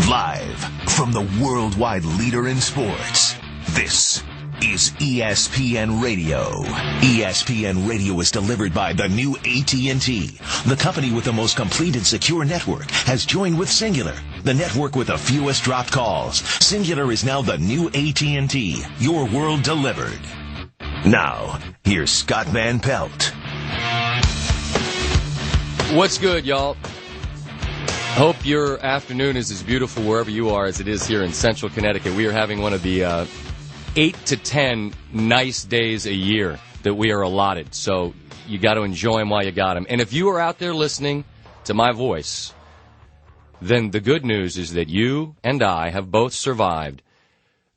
Live from the worldwide leader in sports, this is ESPN Radio. ESPN Radio is delivered by the new AT&T. The company with the most complete and secure network has joined with Singular, the network with the fewest dropped calls. Singular is now the new AT&T, your world delivered. Now, here's Scott Van Pelt. What's good, y'all? Hope your afternoon is as beautiful wherever you are as it is here in central Connecticut. We are having one of the 8 to 10 nice days a year that we are allotted. So you got to enjoy them while you got them. And if you are out there listening to my voice, then the good news is that you and I have both survived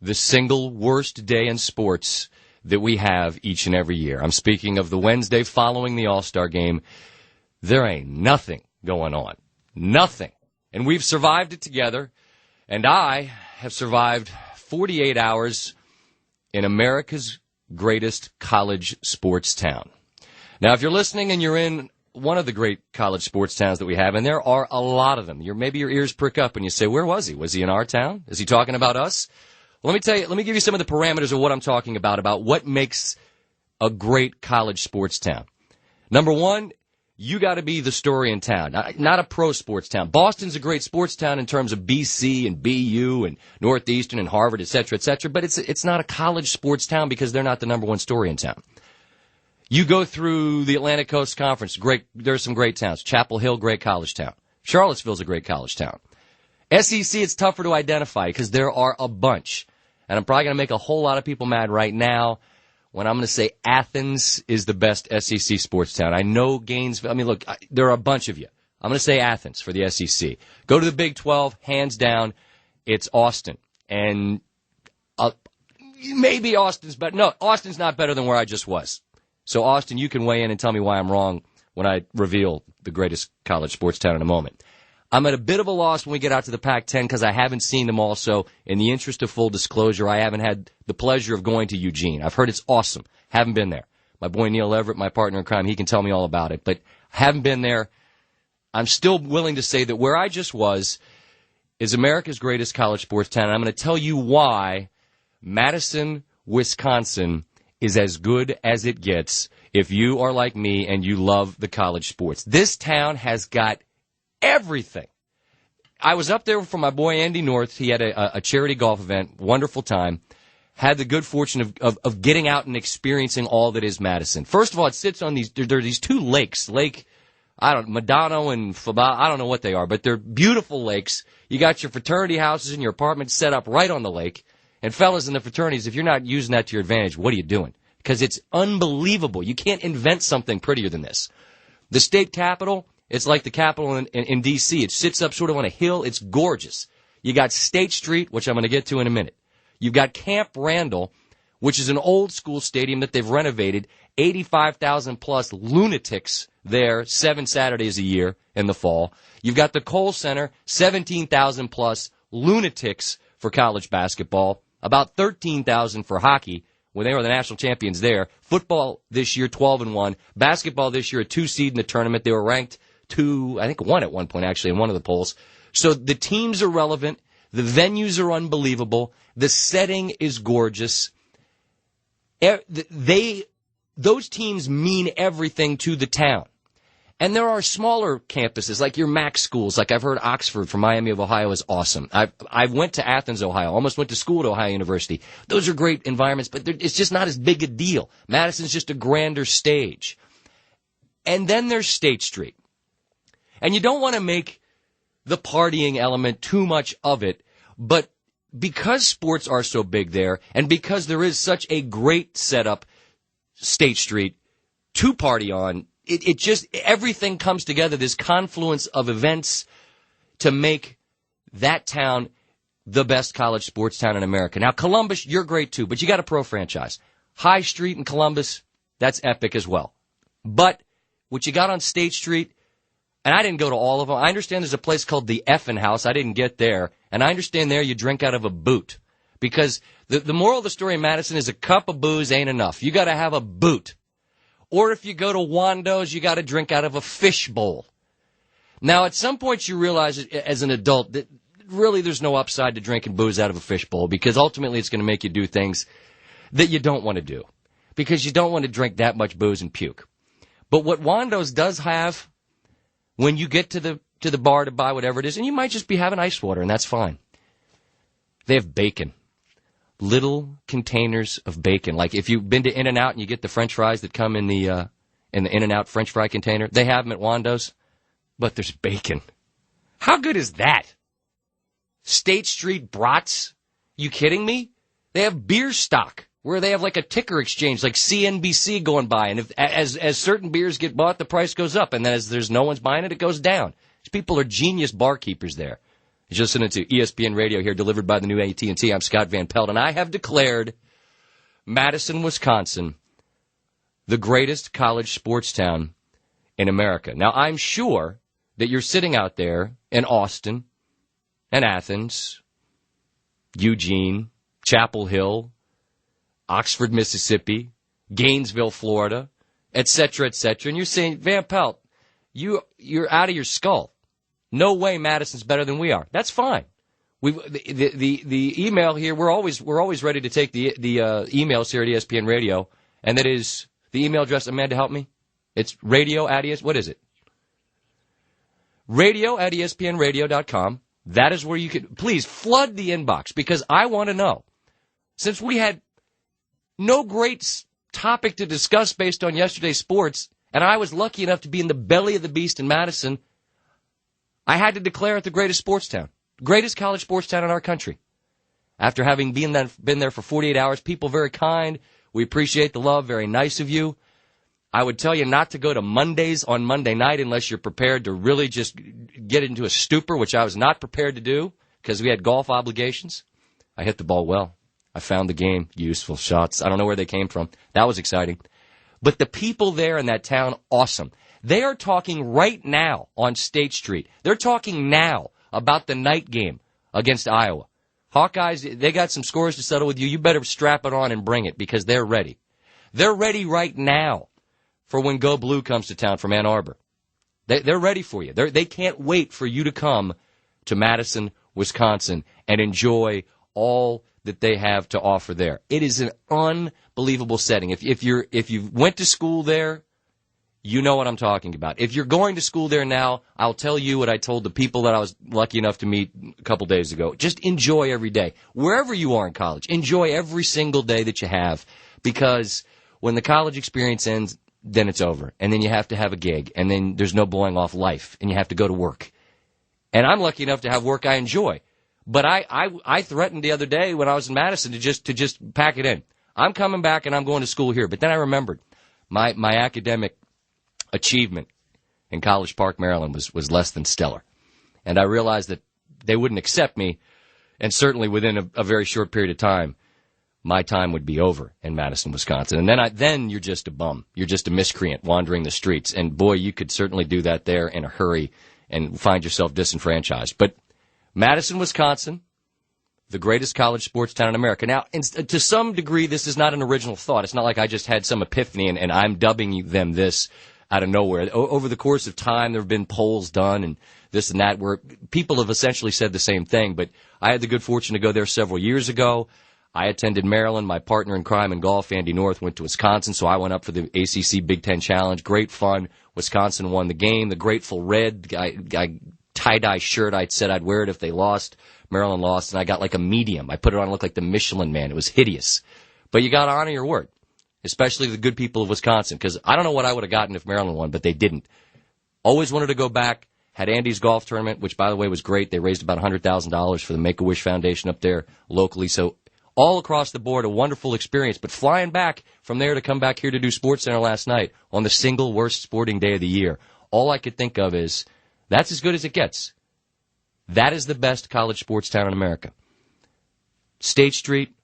the single worst day in sports that we have each and every year. I'm speaking of the Wednesday following the All-Star game. There ain't nothing going on. Nothing. And we've survived it together. And I have survived 48 hours in America's greatest college sports town. Now, if you're listening and you're in one of the great college sports towns that we have, and there are a lot of them, maybe your ears prick up and you say, where was he? Was he in our town? Is he talking about us? Well, let me give you some of the parameters of what I'm talking about what makes a great college sports town. Number one, you got to be the story in town, not a pro sports town. Boston's a great sports town in terms of BC and BU and Northeastern and Harvard, et cetera, but it's not a college sports town because they're not the number one story in town. You go through the Atlantic Coast Conference, there's some great towns. Chapel Hill, great college town. Charlottesville's a great college town. SEC, it's tougher to identify because there are a bunch. And I'm probably going to make a whole lot of people mad right now when I'm going to say Athens is the best SEC sports town. I know Gainesville. I mean, look, there are a bunch of you. I'm going to say Athens for the SEC. Go to the Big 12, hands down, it's Austin. And maybe Austin's better. No, Austin's not better than where I just was. So, Austin, you can weigh in and tell me why I'm wrong when I reveal the greatest college sports town in a moment. I'm at a bit of a loss when we get out to the Pac-10 because I haven't seen them all. So, in the interest of full disclosure, I haven't had the pleasure of going to Eugene. I've heard it's awesome. Haven't been there. My boy Neil Everett, my partner in crime, he can tell me all about it. But haven't been there. I'm still willing to say that where I just was is America's greatest college sports town. And I'm going to tell you why Madison, Wisconsin is as good as it gets if you are like me and you love the college sports. This town has got everything. I was up there for my boy Andy North. He had a charity golf event. Wonderful time. Had the good fortune of getting out and experiencing all that is Madison. First of all, it sits on there are these two lakes. Madonna and Faba, I don't know what they are, but they're beautiful lakes. You got your fraternity houses and your apartments set up right on the lake. And fellas in the fraternities, if you're not using that to your advantage, what are you doing? Because it's unbelievable. You can't invent something prettier than this. The state capitol, it's like the Capitol in D.C. It sits up sort of on a hill. It's gorgeous. You got State Street, which I'm going to get to in a minute. You've got Camp Randall, which is an old school stadium that they've renovated. 85,000-plus lunatics there 7 Saturdays a year in the fall. You've got the Kohl Center, 17,000-plus lunatics for college basketball, about 13,000 for hockey when they were the national champions there. Football this year, 12-1. Basketball this year, a 2 seed in the tournament. They were ranked 2, I think 1 at one point, actually, in one of the polls. So the teams are relevant. The venues are unbelievable. The setting is gorgeous. Those teams mean everything to the town. And there are smaller campuses, like your MAC schools. Like I've heard Oxford from Miami of Ohio is awesome. I went to Athens, Ohio. Almost went to school at Ohio University. Those are great environments, but it's just not as big a deal. Madison's just a grander stage. And then there's State Street. And you don't want to make the partying element too much of it, but because sports are so big there, and because there is such a great setup, State Street, to party on, it just, everything comes together, this confluence of events to make that town the best college sports town in America. Now, Columbus, you're great too, but you got a pro franchise. High Street in Columbus, that's epic as well. But what you got on State Street, and I didn't go to all of them. I understand there's a place called the Effin' House. I didn't get there. And I understand there you drink out of a boot. Because the moral of the story in Madison is a cup of booze ain't enough. You got to have a boot. Or if you go to Wando's, you got to drink out of a fish bowl. Now, at some point you realize as an adult that really there's no upside to drinking booze out of a fishbowl, because ultimately it's going to make you do things that you don't want to do, because you don't want to drink that much booze and puke. But what Wando's does have, when you get to the bar to buy whatever it is, and you might just be having ice water, and that's fine, they have bacon. Little containers of bacon. Like if you've been to In-N-Out and you get the French fries that come in the In-N-Out French fry container, they have them at Wando's, but there's bacon. How good is that? State Street brats? You kidding me? They have beer stock where they have like a ticker exchange, like CNBC going by, and if as certain beers get bought, the price goes up, and then as there's no one's buying it, it goes down. These people are genius barkeepers there. You're listening to ESPN Radio here, delivered by the new AT&T. I'm Scott Van Pelt, and I have declared Madison, Wisconsin, the greatest college sports town in America. Now, I'm sure that you're sitting out there in Austin and Athens, Eugene, Chapel Hill, Oxford, Mississippi, Gainesville, Florida, et cetera, and you're saying, Van Pelt, you're out of your skull. No way Madison's better than we are. That's fine. The email here, we're always ready to take the emails here at ESPN Radio, and that is the email address. Amanda, help me. It's radio at what is it? Radio at ESPNradio.com. That is where you can, please flood the inbox, because I want to know. Since we had no great topic to discuss based on yesterday's sports, and I was lucky enough to be in the belly of the beast in Madison, I had to declare it the greatest sports town, greatest college sports town in our country. After having been there for 48 hours, people very kind. We appreciate the love, very nice of you. I would tell you not to go to Mondays on Monday night unless you're prepared to really just get into a stupor, which I was not prepared to do because we had golf obligations. I hit the ball well. I found the game, useful shots. I don't know where they came from. That was exciting. But the people there in that town, awesome. They are talking right now on State Street. They're talking now about the night game against Iowa. Hawkeyes, they got some scores to settle with you. You better strap it on and bring it, because they're ready. They're ready right now for when Go Blue comes to town from Ann Arbor. They're ready for you. They can't wait for you to come to Madison, Wisconsin, and enjoy all that they have to offer there. It is an unbelievable setting. If you went to school there, you know what I'm talking about. If you're going to school there now, I'll tell you what I told the people that I was lucky enough to meet a couple days ago. Just enjoy every day. Wherever you are in college, enjoy every single day that you have, because when the college experience ends, then it's over. And then you have to have a gig, and then there's no blowing off life, and you have to go to work. And I'm lucky enough to have work I enjoy. But I threatened the other day when I was in Madison to just pack it in. I'm coming back and I'm going to school here. But then I remembered my academic achievement in College Park, Maryland was less than stellar. And I realized that they wouldn't accept me, and certainly within a very short period of time, my time would be over in Madison, Wisconsin. And then you're just a bum. You're just a miscreant wandering the streets. And boy, you could certainly do that there in a hurry and find yourself disenfranchised. But Madison, Wisconsin, the greatest college sports town in America. Now, to some degree, this is not an original thought. It's not like I just had some epiphany and I'm dubbing them this out of nowhere. Over the course of time, there have been polls done and this and that where people have essentially said the same thing. But I had the good fortune to go there several years ago. I attended Maryland. My partner in crime and golf, Andy North, went to Wisconsin, so I went up for the ACC Big Ten Challenge. Great fun. Wisconsin won the game. The Grateful Red tie-dye shirt, I said I'd wear it if they lost. Maryland lost, and I got like a medium. I put it on, it looked like the Michelin Man. It was hideous. But you got to honor your word, especially the good people of Wisconsin, because I don't know what I would have gotten if Maryland won, but they didn't. Always wanted to go back. Had Andy's golf tournament, which, by the way, was great. They raised about $100,000 for the Make-A-Wish Foundation up there locally. So all across the board, a wonderful experience. But flying back from there to come back here to do SportsCenter last night on the single worst sporting day of the year, all I could think of is that's as good as it gets. That is the best college sports town in America. State Street,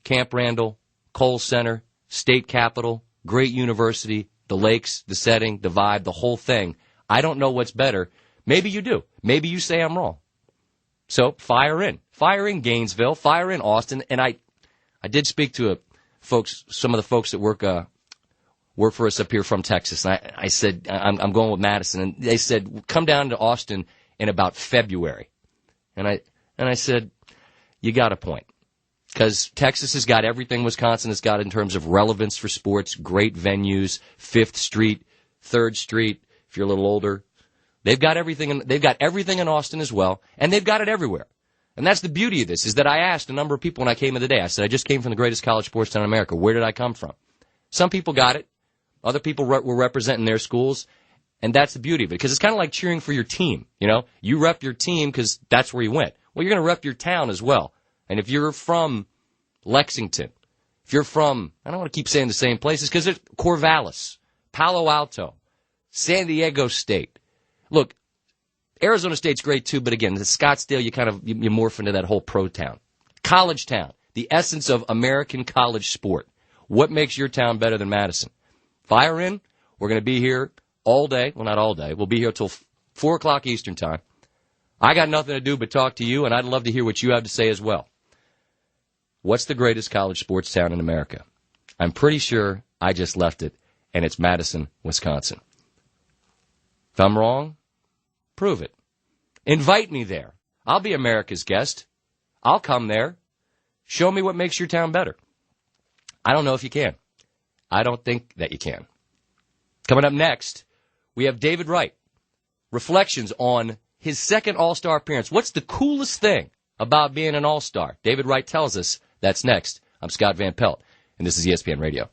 Camp Randall, Kohl Center, State Capitol, great university, the lakes, the setting, the vibe, the whole thing. I don't know what's better. Maybe you do. Maybe you say I'm wrong. So fire in. Fire in Gainesville. Fire in Austin. And I did speak to some of the folks that work for us up here from Texas. And I said, I'm going with Madison. And they said, come down to Austin in about February. And And I said, you got a point. Because Texas has got everything Wisconsin has got in terms of relevance for sports, great venues, 5th Street, 3rd Street, if you're a little older. They've got everything in Austin as well, and they've got it everywhere. And that's the beauty of this, is that I asked a number of people when I came in today. I said, I just came from the greatest college sports town in America. Where did I come from? Some people got it. Other people were representing their schools. And that's the beauty of it, because it's kind of like cheering for your team. You know, you rep your team because that's where you went. Well, you're going to rep your town as well. And if you're from Lexington, if you're from, I don't want to keep saying the same places, because there's Corvallis, Palo Alto, San Diego State. Look, Arizona State's great too, but again, the Scottsdale, you morph into that whole pro town. College town, the essence of American college sport. What makes your town better than Madison? Fire in. We're going to be here all day. Well, not all day. We'll be here till 4 o'clock Eastern time. I got nothing to do but talk to you, and I'd love to hear what you have to say as well. What's the greatest college sports town in America? I'm pretty sure I just left it, and it's Madison, Wisconsin. If I'm wrong, prove it. Invite me there. I'll be America's guest. I'll come there. Show me what makes your town better. I don't know if you can. I don't think that you can. Coming up next, we have David Wright. Reflections on his second All-Star appearance. What's the coolest thing about being an All-Star? David Wright tells us. That's next. I'm Scott Van Pelt, and this is ESPN Radio.